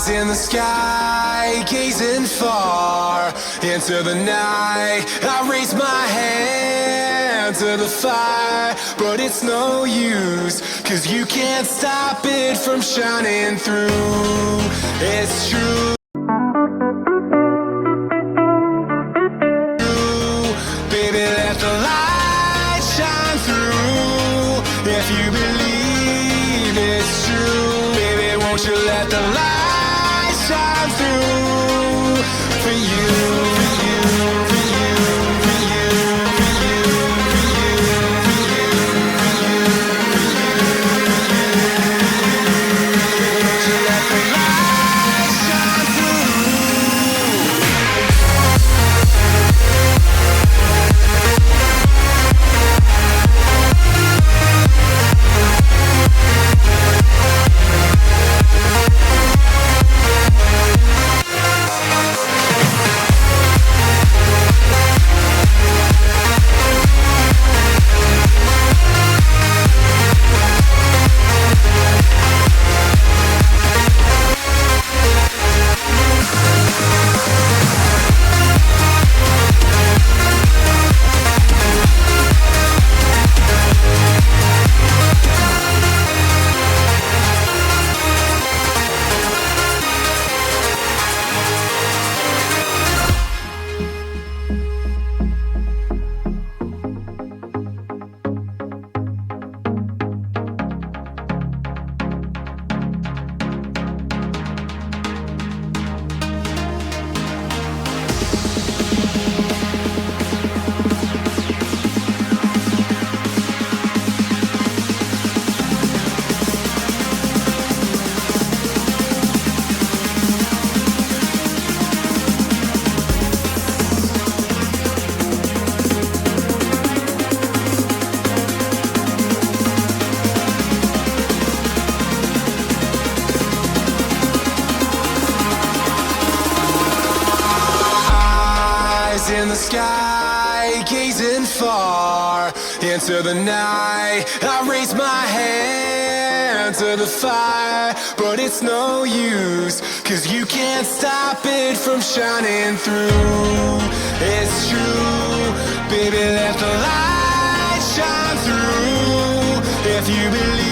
In the sky, gazing far into the night, I raise my hand to the fire, but it's no use, 'cause you can't stop it from shining through. It's true. Baby, let the light shine through. If you believe it's true, baby, won't you let the light shine through for you, for you, for you, for you, for you, for you, for you, won't you let the light shine through? In the sky, gazing far into the night, I raise my hand to the fire, but it's no use, 'cause you can't stop it from shining through. It's true, baby, let the light shine through. If you believe